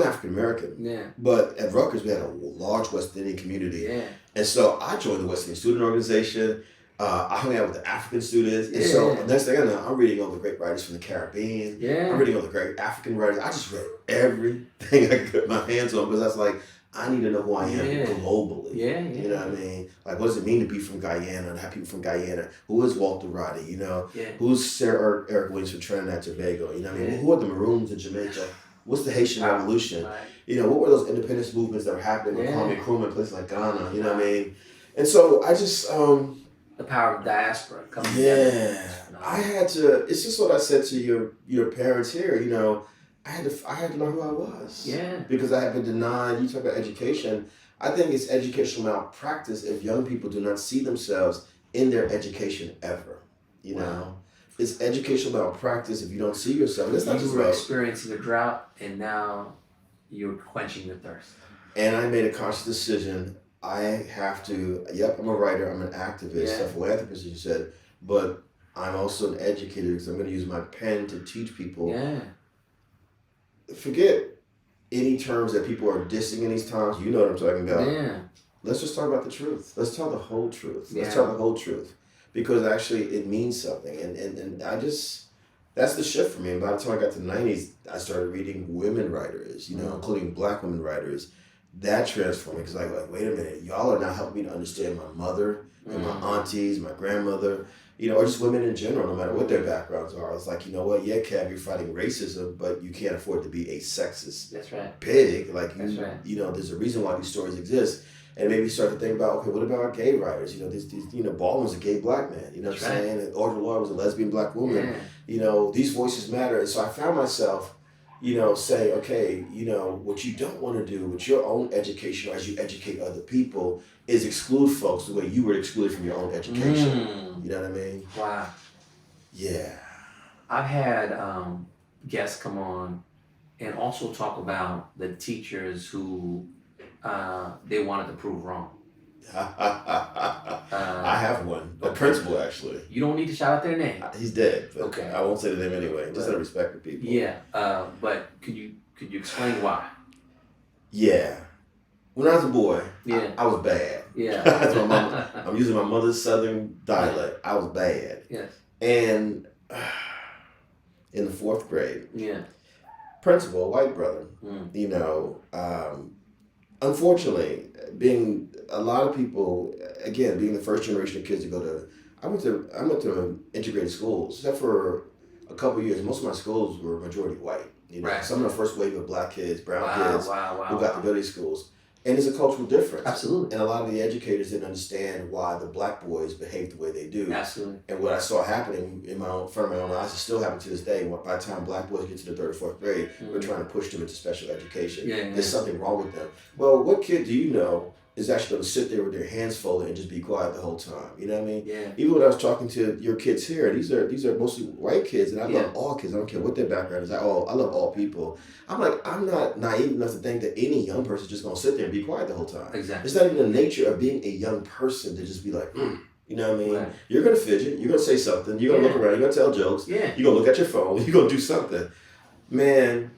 African American. Yeah. But at Rutgers, we had a large West Indian community. Yeah. And so I joined the West Indian Student Organization. I hung out with the African students. And so next thing I know, I'm reading all the great writers from the Caribbean. Yeah. I'm reading all the great African writers. I just read everything I could put my hands on because I was like, I need to know who I am globally. Yeah. You know what I mean? Like, what does it mean to be from Guyana and have people from Guyana? Who is Walter Roddy? Who's Sarah Eric Williams from Trinidad and Tobago? You know what I mean? Who are the Maroons in Jamaica? What's the Haitian Revolution? Right. What were those independence movements that were happening with Kwame Nkrumah in places like Ghana? You know what I mean? And so I just... the power of diaspora coming together. I had to... It's just what I said to your parents here, I had to learn who I was. Yeah. Because I had been denied. You talk about education. I think it's educational malpractice if young people do not see themselves in their education ever. It's educational malpractice if you don't see yourself. It's not just you were experiencing a drought, and now you're quenching the thirst. And I made a conscious decision. I have to. Yep, I'm a writer. I'm an activist, a philanthropist, as you said, but I'm also an educator because I'm going to use my pen to teach people. Yeah. Forget any terms that people are dissing in these times. You know what I'm talking about. Yeah. Let's just talk about the truth. Let's tell the whole truth. Let's tell the whole truth. Because actually it means something. And I just, that's the shift for me. And by the time I got to the 90s, I started reading women writers, including black women writers. That transformed me because like, wait a minute, y'all are now helping me to understand my mother and my aunties, my grandmother, or just women in general, no matter what their backgrounds are. It's like, you know what, Kev, you're fighting racism, but you can't afford to be a sexist pig. Like, there's a reason why these stories exist. And maybe start to think about, okay, what about our gay writers? These Baldwin's a gay black man, what I'm saying? And Audre Lorde was a lesbian black woman. Yeah. These voices matter. And so I found myself, say, okay, what you don't want to do with your own education as you educate other people is exclude folks the way you were excluded from your own education. You know what I mean? Wow. Yeah. I've had guests come on and also talk about the teachers who they wanted to prove wrong. I have one. The principal, actually. You don't need to shout out their name. He's dead, but Okay. I won't say the name anyway. Just out of respect for people. Yeah, but could you explain why? Yeah. When I was a boy, Yeah. I was bad. Yeah. That's my mama. I'm using my mother's southern dialect. I was bad. Yes. And in the 4th grade, yeah, principal, a white brother, you know, unfortunately, being a lot of people, again, being the first generation of kids to go to, I went to integrated schools, except for a couple of years. Most of my schools were majority white. You know, right. Some of the first wave of black kids, brown kids, who got to go to these schools. And it's a cultural difference. Absolutely. And a lot of the educators didn't understand why the black boys behaved the way they do. Absolutely. And what I saw happening in front of my own eyes, is still happening to this day. By the time black boys get to the 3rd or 4th grade, we're trying to push them into special education. There's something wrong with them. Well, what kid do you know is actually going to sit there with their hands folded and just be quiet the whole time? You know what I mean? Yeah. Even when I was talking to your kids here, these are mostly white kids, and I love all kids. I don't care what their background is. I love all people. I'm like, I'm not naive enough to think that any young person is just going to sit there and be quiet the whole time. Exactly. It's not even the nature of being a young person to just be like, you know what I mean? Right. You're going to fidget. You're going to say something. You're going to look around. You're going to tell jokes. Yeah. You're going to look at your phone. You're going to do something. Man,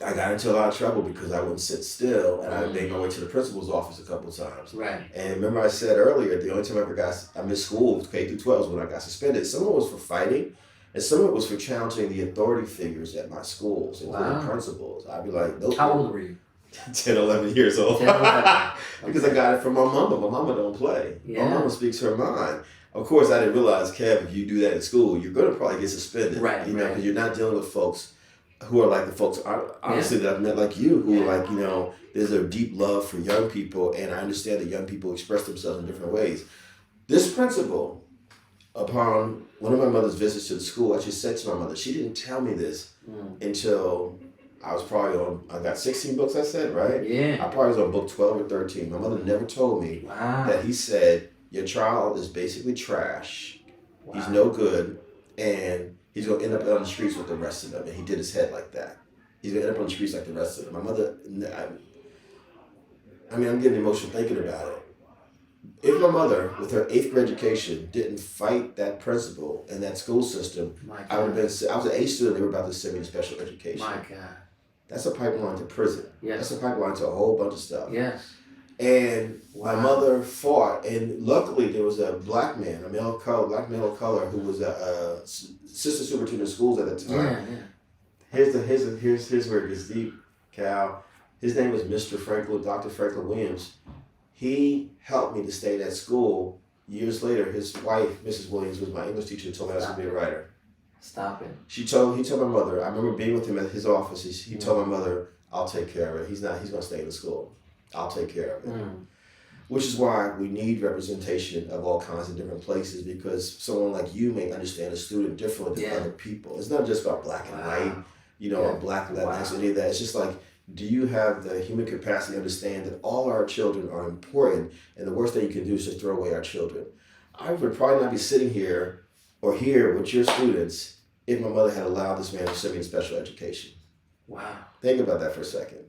I got into a lot of trouble because I wouldn't sit still, and I made my way to the principal's office a couple of times. Right. And remember I said earlier, the only time I missed school, K through 12, was when I got suspended. Some of it was for fighting, and some of it was for challenging the authority figures at my schools, including principals. I'd be like, nope. How old were you? 10, 11 years old. 10, 11. Because I got it from my mama. My mama don't play. Yeah. My mama speaks her mind. Of course, I didn't realize, Kev, if you do that at school, you're going to probably get suspended. Right. You know, because you're not dealing with folks who are like the folks, honestly, that I've met like you, who are like, you know, there's a deep love for young people, and I understand that young people express themselves in different ways. This principal, upon one of my mother's visits to the school, actually said to my mother, she didn't tell me this until I was probably I got 16 books, I said, right? Yeah. I probably was on book 12 or 13. My mother never told me that he said, your child is basically trash. He's no good, and he's going to end up on the streets with the rest of them. And he did his head like that. He's going to end up on the streets like the rest of them. My mother, I'm getting emotional thinking about it. If my mother, with her 8th grade education, didn't fight that principal and that school system, I would have been, I was an A student, they were about to send me to special education. My God. That's a pipeline to prison. Yes. That's a pipeline to a whole bunch of stuff. Yes. And my mother fought, and luckily there was a black man, black male of color, who was a assistant superintendent of schools at the time. Yeah. Here's where it gets deep, Cal. His name was Mr. Franklin, Dr. Franklin Williams. He helped me to stay at that school. Years later, his wife, Mrs. Williams, was my English teacher and told me I was going to be a writer. Stop it. He told my mother, I remember being with him at his office, he told my mother, I'll take care of it. He's going to stay in the school. I'll take care of it. Which is why we need representation of all kinds of different places, because someone like you may understand a student differently than other people. It's not just about black and white, or black, Latinx, any of that. It's just like, do you have the human capacity to understand that all our children are important, and the worst thing you can do is just throw away our children? I would probably not be sitting here or here with your students if my mother had allowed this man to send me to special education. Wow. Think about that for a second.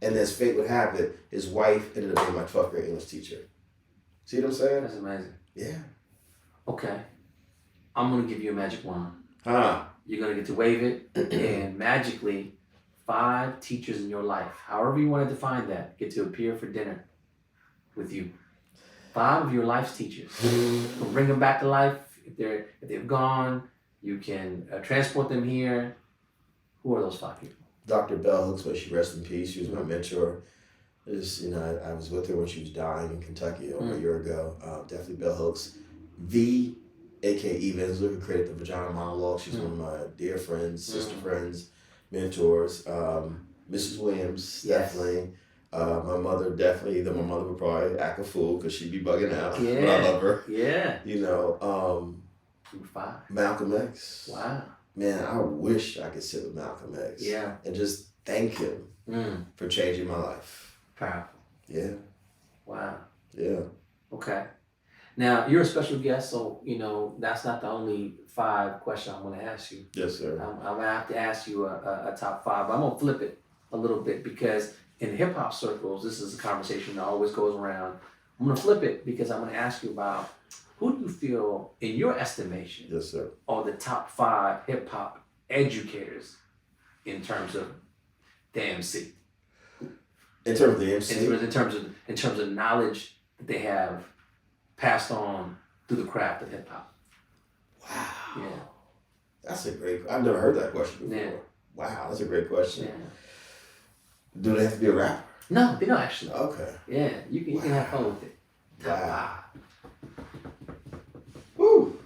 And as fate would have it, his wife ended up being my 12th grade English teacher. See what I'm saying? That's amazing. Yeah. Okay. I'm going to give you a magic wand. Huh. You're going to get to wave it, and magically, 5 teachers in your life, however you want to define that, get to appear for dinner with you. 5 of your life's teachers. You can bring them back to life. If they've gone, you can transport them here. Who are those 5 people? Dr. Bell Hooks, may she rest in peace. She was my mentor. I was with her when she was dying in Kentucky over a year ago. Definitely Bell Hooks. A.K. Evans, who created the Vagina Monologue. She's one of my dear friends, sister friends, mentors. Mrs. Williams, definitely. My mother, definitely. My mother would probably act a fool because she'd be bugging out. But I love her. Yeah. Number 5. Malcolm X. Wow. Man, I wish I could sit with Malcolm X. Yeah. And just thank him for changing my life. Powerful. Yeah. Wow. Yeah. Okay. Now, you're a special guest, so, that's not the only 5 questions I'm going to ask you. Yes, sir. I'm going to have to ask you a top 5, but I'm going to flip it a little bit because in hip hop circles, this is a conversation that always goes around. I'm going to flip it because I'm going to ask you about who do you feel, in your estimation, Yes, sir, are the top 5 hip hop educators in terms of the MC? In terms of the MC? In terms of knowledge that they have passed on through the craft of hip hop. Wow. Yeah. That's a great. I've never heard that question before. Yeah. Wow, that's a great question. Yeah. Do they have to be a rapper? No, they don't actually. Okay. Yeah, you can have fun with it. Wow. Woo.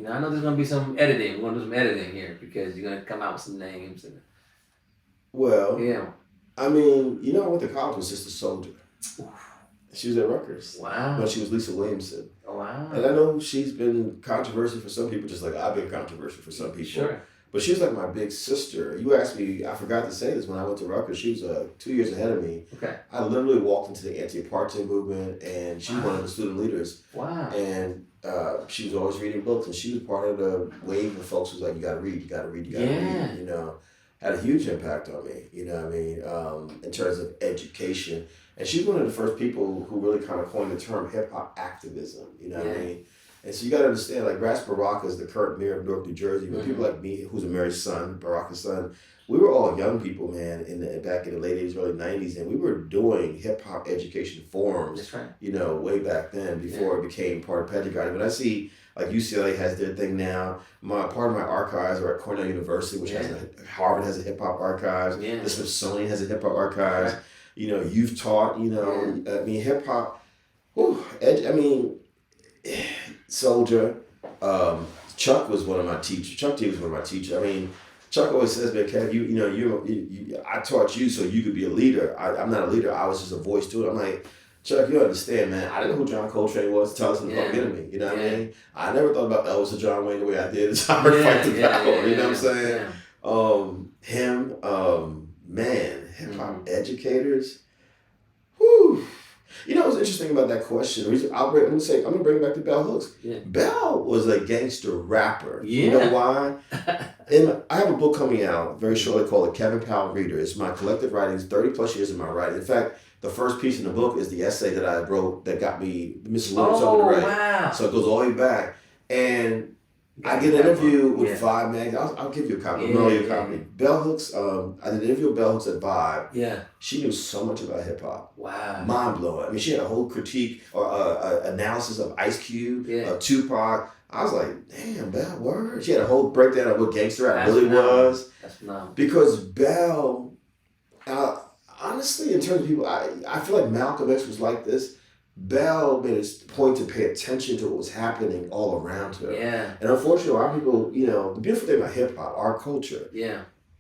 I know there's gonna be some editing. We're gonna do some editing here because you're gonna come out with some names and. Well. Yeah. I mean, I went to college with Sister Soldier. She was at Rutgers. Wow. But she was Lisa Williamson. Oh, wow. And I know she's been controversial for some people, just like I've been controversial for some people. Sure. But she was like my big sister. You asked me, I forgot to say this, when I went to Rutgers, she was 2 years ahead of me. Okay. I literally walked into the anti-apartheid movement, and she was one of the student leaders. Wow. And she was always reading books, and she was part of the wave of folks who was like, you gotta read, you gotta read, you gotta read, Had a huge impact on me, in terms of education. And she's one of the first people who really kind of coined the term hip-hop activism, what I mean? And so you got to understand, like, Ras Baraka is the current mayor of Newark, New Jersey, but people like me, who's a married son, Baraka's son, we were all young people, man, back in the late 80s, early 90s, and we were doing hip-hop education forums, That's right. Way back then, before it became part of pedagogy. When I see, like, UCLA has their thing now, part of my archives are at Cornell University, which has Harvard has a hip-hop archives, the Smithsonian has a hip-hop archives, Right. You've taught, hip hop, Soldier, Chuck was one of my teachers. Chuck D was one of my teachers. Chuck always says, man, Kev, I taught you so you could be a leader. I'm not a leader. I was just a voice to it. I'm like, Chuck, you understand, man. I didn't know who John Coltrane was. Tell us in the Public Enemy. You know what I mean? I never thought about Elvis or John Wayne the way I did. It's hard to fight the power. You know what I'm saying? Man, hip hop educators. Whew. What's interesting about that question? I'm gonna bring it back to Bell Hooks. Yeah. Bell was a gangster rapper. Yeah. You know why? And I have a book coming out very shortly called The Kevin Powell Reader. It's my collective writings, 30 plus years of my writing. In fact, the first piece in the book is the essay that I wrote that got me Mrs. Williams over the right. Wow. So it goes all the way back. And I did an interview with Vibe magazine. I'll give you a copy. I'll mail you a copy. Bell Hooks, I did an interview with Bell Hooks at Vibe. Yeah. She knew so much about hip hop. Wow. Mind blowing. She had a whole critique or analysis of Ice Cube, Tupac. I was like, damn, Bell, word. She had a whole breakdown of what gangster rap really was. That's phenomenal. Because Bell, honestly, in terms of people, I feel like Malcolm X was like this. Bell made a point to pay attention to what was happening all around her. Yeah. And unfortunately, a lot of people, the beautiful thing about hip hop, our culture,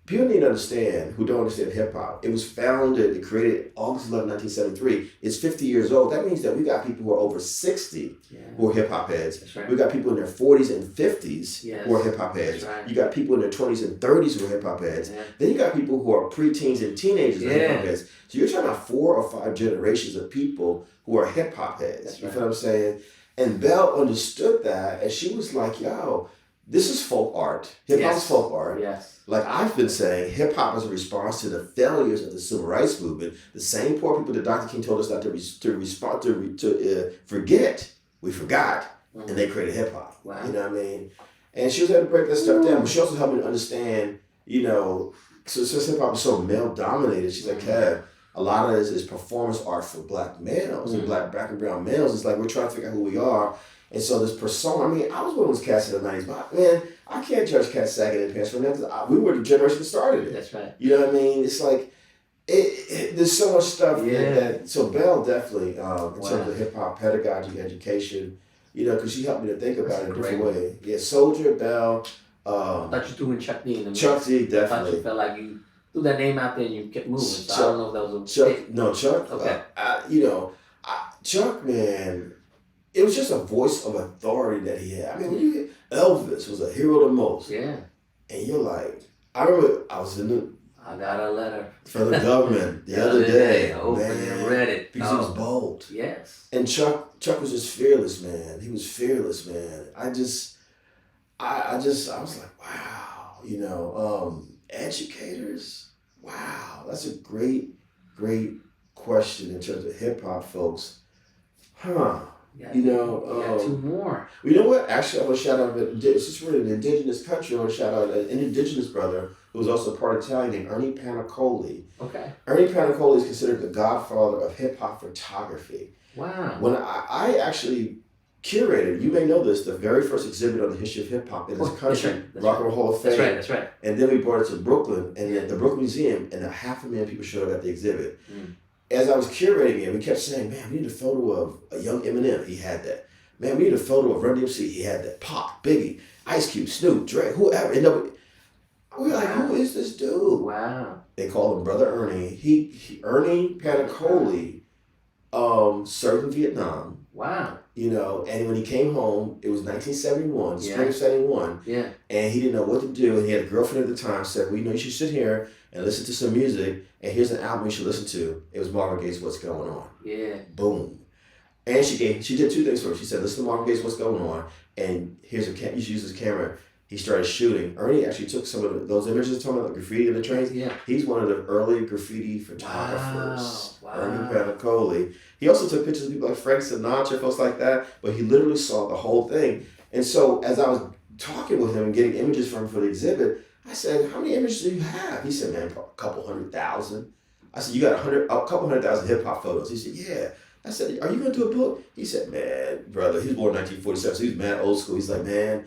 people need to understand who don't understand hip hop. It was founded, it created August 11, 1973. It's 50 years old. That means that we got people who are over 60 who are hip hop heads. That's right. We got people in their 40s and 50s who are hip hop heads. Right. You got people in their 20s and 30s who are hip hop heads. Yeah. Then you got people who are preteens and teenagers who are hip hop heads. So you're talking about 4 or 5 generations of people who are hip hop heads. That's you right. feel what I'm saying? And Belle understood that, and she was like, yo, this is folk art. Hip hop is folk art. Yes. Like I've been saying, hip hop is a response to the failures of the civil rights movement. The same poor people that Dr. King told us not to forget, we forgot, and they created hip hop. Wow. You know what I mean? And she was able to break that stuff down, but she also helped me to understand, since hip hop is so male dominated, she's like, hey, a lot of this is performance art for black males and black and brown males. It's like we're trying to figure out who we are. And so this persona, I was one of those cats in the 90s, but man, I can't judge cats sagging in pants for them because we were the generation that started it. That's right. You know what I mean? It's like, there's so much stuff so Belle definitely, in terms of hip hop pedagogy, education, because she helped me to think about it in a different way. Yeah, Soldier, Belle. I thought you threw in Chuck D in the mix. Chuck D, definitely. I thought you felt like you threw that name out there and you kept moving. So I don't know if that was a Chuck. Okay. Chuck, man, it was just a voice of authority that he had. Elvis was a hero the most. Yeah. And you're like, I remember I was in the I got a letter from the government the other day. Opened and read it. Because he was bold. Yes. And Chuck was just fearless, man. He was fearless, man. I was like, wow, you know, educators. Wow, that's a great question in terms of hip hop folks. Huh. Yeah, you know, two more. You know what? Actually, I want to shout out, since we're in an indigenous country, I want to shout out an indigenous brother who was also part Italian named Ernie Panacoli. Okay. Ernie Panacoli is considered the godfather of hip hop photography. Wow. When I actually curated, you may know this, the very first exhibit on the history of hip hop in this country, Rock and Roll Hall of Fame. That's right. And then we brought it to Brooklyn, and at the Brooklyn Museum, and 500,000 people showed up at the exhibit. As I was curating it, we kept saying, man, we need a photo of a young Eminem. He had that. Man, we need a photo of Run DMC. He had that. Pac, Biggie, Ice Cube, Snoop, Dre, whoever. And we were like, who is this dude? Wow. They called him Brother Ernie. Ernie Panacoli served in Vietnam. Wow. You know, and when he came home, it was 1971, spring of 71. Yeah. And he didn't know what to do. And he had a girlfriend at the time, said, well, you know, you should sit here and listen to some music. And here's an album you should listen to. It was Marvin Gaye's What's Going On. Yeah. Boom. And she did two things for him. She said, listen to Marvin Gaye's What's Going On. And here's you should use this camera. He started shooting. Ernie actually took some of those images, talking about the graffiti in the trains. Yeah. He's one of the early graffiti photographers. Wow. Ernie Panacoli. He also took pictures of people like Frank Sinatra, folks like that, but he literally saw the whole thing. And so as I was talking with him and getting images from him for the exhibit, I said, how many images do you have? He said, man, a couple 100,000. I said, you got a couple 100,000 hip hop photos. He said, yeah. I said, are you going to do a book? He said, man, brother, he was born in 1947, so he was mad old school. He's like, man,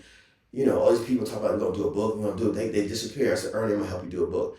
you know, all these people talk about, I'm going to do a book, I'm going to do it. They disappear. I said, Ernie, I'm going to help you do a book.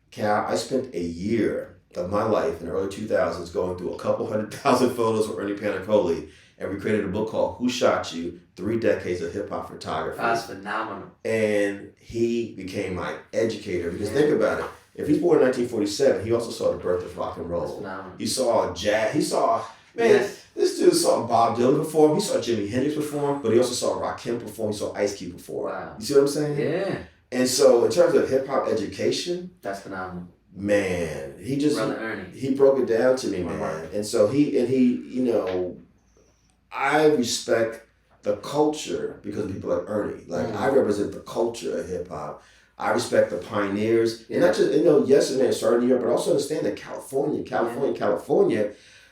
Cal, I spent a year of my life in the early 2000s going through a couple 100,000 photos for Ernie Panacoli, and we created a book called Who Shot You? 3 Decades of Hip Hop Photography. That's phenomenal. And he became my educator, because think about it. If he's born in 1947, he also saw the birth of rock and roll. That's phenomenal. He saw jazz. He saw, this dude saw Bob Dylan perform. He saw Jimi Hendrix perform, but he also saw Rakim perform. He saw Ice Cube perform. Wow. You see what I'm saying? Yeah. And so in terms of hip hop education, that's phenomenal. Man, Brother Ernie. He broke it down to me, man. And so he, you know, I respect the culture because of people like Ernie. Like I represent the culture of hip hop. I respect the pioneers. And not just, you know, yes, man, started in Europe, but also understand that California,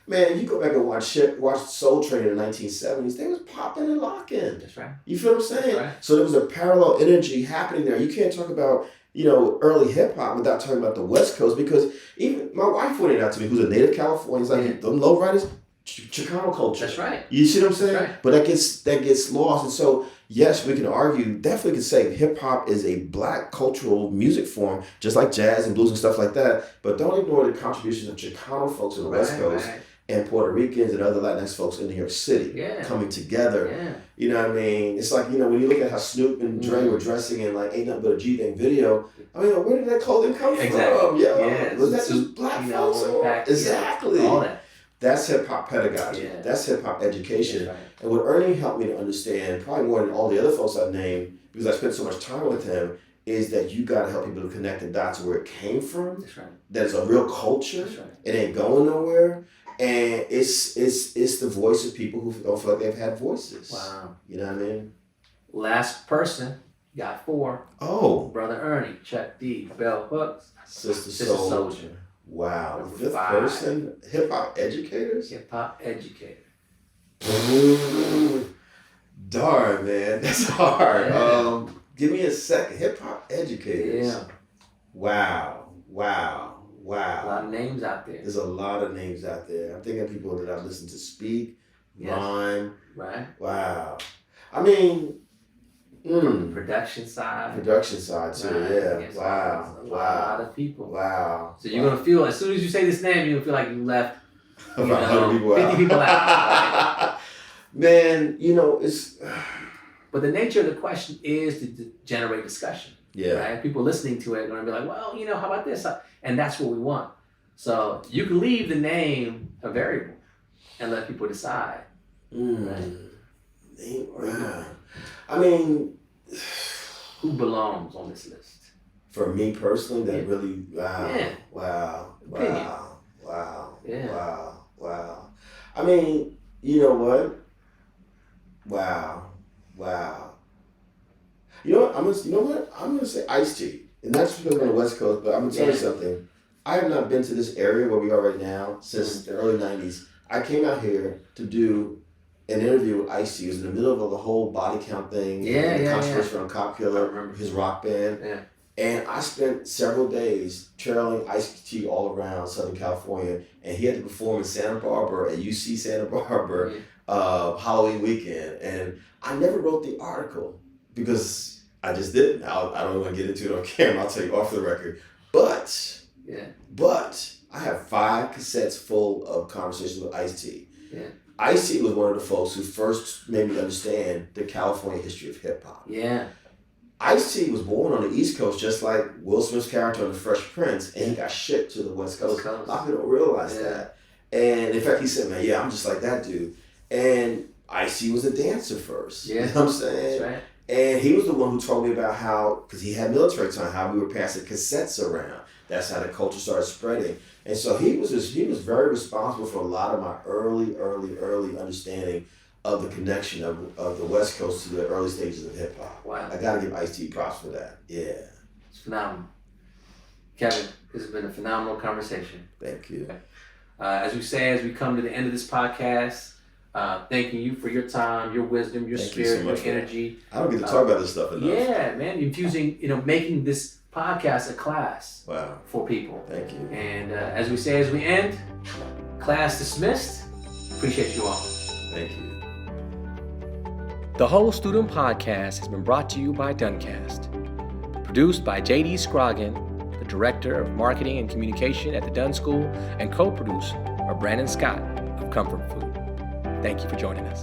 man, you go back and watch Soul Train in the 1970s, they was popping and locking. That's right. You feel what I'm saying? Right. So there was a parallel energy happening there. You can't talk about, you know, early hip hop without talking about the West Coast, because even my wife pointed out to me, who's a native Californian, like them lowriders, Chicano culture. That's right. You see what I'm saying? Right. But that gets lost. And so, yes, we can argue, definitely can say hip hop is a black cultural music form, just like jazz and blues and stuff like that. But don't ignore the contributions of Chicano folks in the West Coast and Puerto Ricans and other Latinx folks in New York City coming together. Yeah. You know what I mean? It's like, you know, when you look at how Snoop and Dre were dressing in like Ain't Nothing But a G-Bang video, I mean, where did that clothing come from? Yeah. Was that just black folks? Exactly. All that. That's hip hop pedagogy. Yeah. That's hip hop education. Right. And what Ernie helped me to understand, probably more than all the other folks I've named, because I spent so much time with him, is that you got to help people to connect the dots where it came from. That's right. That it's a real culture. That's right. It ain't going nowhere. And it's the voice of people who don't feel like they've had voices. Wow. You know what I mean? Last person, got 4. Oh. Brother Ernie, Chuck D, Bell Hooks, Sister Soldier. Wow. 5th person, hip hop educators? Hip hop educator. Darn, man. That's hard. Yeah. Give me a second. Hip hop educators. Yeah. Wow. A lot of names out there. There's a lot of names out there. I'm thinking of people that I've listened to speak, rhyme. Right. Wow. I mean, from the production side. Production side too, yeah. Wow. A lot of people. Wow. So you're gonna feel, as soon as you say this name, you're gonna feel like you left about 50 people out. Man, you know, it's but the nature of the question is to generate discussion. Yeah. Right? People listening to it are gonna be like, well, you know, how about this? And that's what we want. So you can leave the name a variable and let people decide. Right? Wow. I mean, who belongs on this list? for me personally, that Yeah. really, Yeah. wow. Yeah. Wow. I mean, you know what? Wow. You know what? I'm gonna say Ice-T. And that's because I'm on the West Coast, but I'm gonna tell you something. I have not been to this area where we are right now since the early 90s. I came out here to do an interview with Ice-T. It was in the middle of the whole body count thing, and the controversy around Cop Killer, his rock band. Yeah. And I spent several days trailing Ice-T all around Southern California, and he had to perform in Santa Barbara, at UC Santa Barbara, Halloween weekend. And I never wrote the article because I just didn't. I don't want to get into it on camera. I'll tell you off the record. But I have 5 cassettes full of conversations with Ice-T. Yeah. Ice-T was one of the folks who first made me understand the California history of hip hop. Yeah. Ice-T was born on the East Coast, just like Will Smith's character on The Fresh Prince, and he got shipped to the West Coast. A lot of people don't realize that. And in fact, he said, man, I'm just like that dude. And Ice-T was a dancer first. Yeah. You know what I'm saying? That's right. And he was the one who told me about how, because he had military time, how we were passing cassettes around. That's how the culture started spreading. And so he was very responsible for a lot of my early understanding of the connection of the West Coast to the early stages of hip hop. Wow. I gotta give Ice-T props for that. Yeah. It's phenomenal. Kevin, this has been a phenomenal conversation. Thank you. As we come to the end of this podcast, thanking you for your time, your wisdom, your spirit, your energy. I don't get to talk about this stuff enough. Yeah, man. Infusing, making this podcast a class for people. Thank you. And as we end, class dismissed. Appreciate you all. Thank you. The Whole Student Podcast has been brought to you by Duncast. Produced by J.D. Scroggin, the Director of Marketing and Communication at the Dunn School, and co-produced by Brandon Scott of Comfort Food. Thank you for joining us.